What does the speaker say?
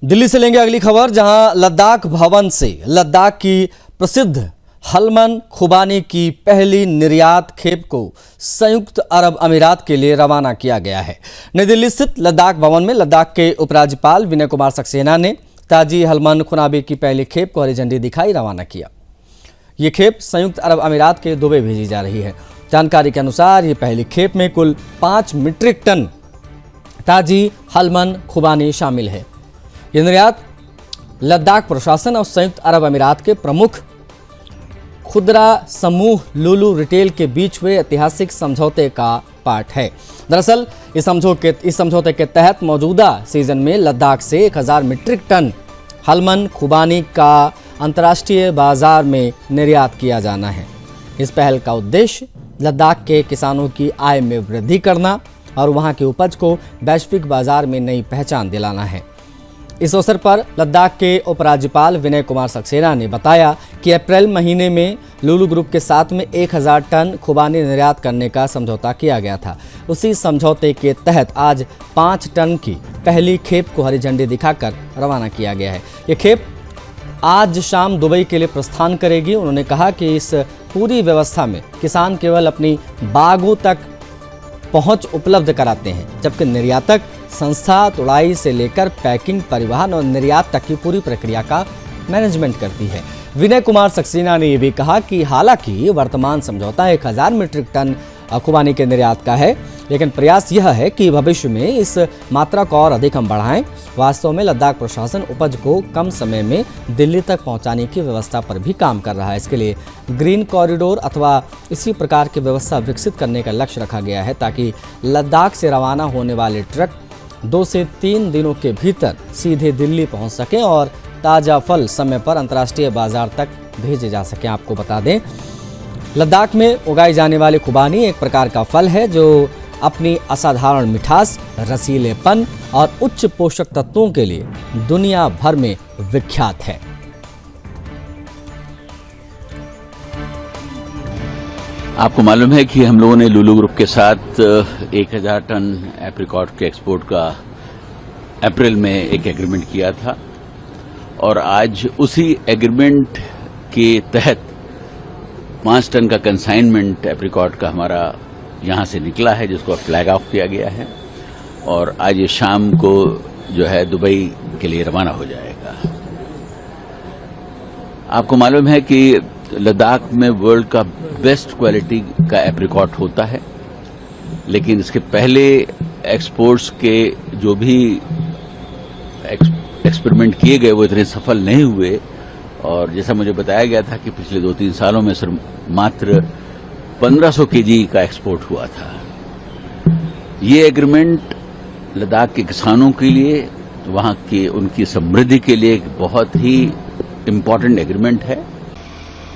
दिल्ली से लेंगे अगली खबर, जहां लद्दाख भवन से लद्दाख की प्रसिद्ध हलमन खुबानी की पहली निर्यात खेप को संयुक्त अरब अमीरात के लिए रवाना किया गया है। नई दिल्ली स्थित लद्दाख भवन में लद्दाख के उपराज्यपाल विनय कुमार सक्सेना ने ताजी हलमन खुबानी की पहली खेप को हरी झंडी दिखाई रवाना किया। ये खेप संयुक्त अरब अमीरात के दुबई भेजी जा रही है। जानकारी के अनुसार ये पहली खेप में कुल 5 मीट्रिक टन ताजी हलमन खुबानी शामिल है। यह निर्यात लद्दाख प्रशासन और संयुक्त अरब अमीरात के प्रमुख खुदरा समूह लुलु रिटेल के बीच हुए ऐतिहासिक समझौते का पार्ट है। दरअसल इस समझौते के तहत मौजूदा सीजन में लद्दाख से 1000 मीट्रिक टन हलमन खुबानी का अंतर्राष्ट्रीय बाजार में निर्यात किया जाना है। इस पहल का उद्देश्य लद्दाख के किसानों की आय में वृद्धि करना और वहां की उपज को वैश्विक बाजार में नई पहचान दिलाना है। इस अवसर पर लद्दाख के उपराज्यपाल विनय कुमार सक्सेना ने बताया कि अप्रैल महीने में लुलु ग्रुप के साथ में 1000 टन खुबानी निर्यात करने का समझौता किया गया था। उसी समझौते के तहत आज 5 टन की पहली खेप को हरी झंडी दिखाकर रवाना किया गया है। ये खेप आज शाम दुबई के लिए प्रस्थान करेगी। उन्होंने कहा कि इस पूरी व्यवस्था में किसान केवल अपनी बागों तक पहुंच उपलब्ध कराते हैं, जबकि निर्यातक संस्था तुड़ाई से लेकर पैकिंग, परिवहन और निर्यात तक की पूरी प्रक्रिया का मैनेजमेंट करती है। विनय कुमार सक्सेना ने यह भी कहा कि हालांकि वर्तमान समझौता 1000 मीट्रिक टन खुबानी के निर्यात का है, लेकिन प्रयास यह है कि भविष्य में इस मात्रा को और अधिक हम बढ़ाएं। वास्तव में लद्दाख प्रशासन उपज को कम समय में दिल्ली तक पहुंचाने की व्यवस्था पर भी काम कर रहा है। इसके लिए ग्रीन कॉरिडोर अथवा इसी प्रकार की व्यवस्था विकसित करने का लक्ष्य रखा गया है, ताकि लद्दाख से रवाना होने वाले ट्रक 2 से 3 दिनों के भीतर सीधे दिल्ली पहुंच सकें और ताज़ा फल समय पर अंतर्राष्ट्रीय बाजार तक भेजे जा सकें। आपको बता दें, लद्दाख में उगाई जाने वाली खुबानी एक प्रकार का फल है जो अपनी असाधारण मिठास, रसीलेपन और उच्च पोषक तत्वों के लिए दुनिया भर में विख्यात है। आपको मालूम है कि हम लोगों ने लुलु ग्रुप के साथ 1000 टन एप्रिकॉट के एक्सपोर्ट का अप्रैल में एक एग्रीमेंट किया था और आज उसी एग्रीमेंट के तहत 5 टन का कंसाइनमेंट एप्रिकॉट का हमारा यहां से निकला है, जिसको फ्लैग ऑफ किया गया है और आज ये शाम को जो है दुबई के लिए रवाना हो जाएगा। आपको मालूम है कि लद्दाख में वर्ल्ड का बेस्ट क्वालिटी का एप्रिकॉट होता है, लेकिन इसके पहले एक्सपोर्ट्स के जो भी एक्सपेरिमेंट किए गए वो इतने सफल नहीं हुए और जैसा मुझे बताया गया था कि पिछले 2-3 सालों में सिर्फ मात्र 1500 केजी का एक्सपोर्ट हुआ था। ये एग्रीमेंट लद्दाख के किसानों के लिए, वहां की उनकी समृद्धि के लिए एक बहुत ही इम्पोर्टेंट एग्रीमेंट है।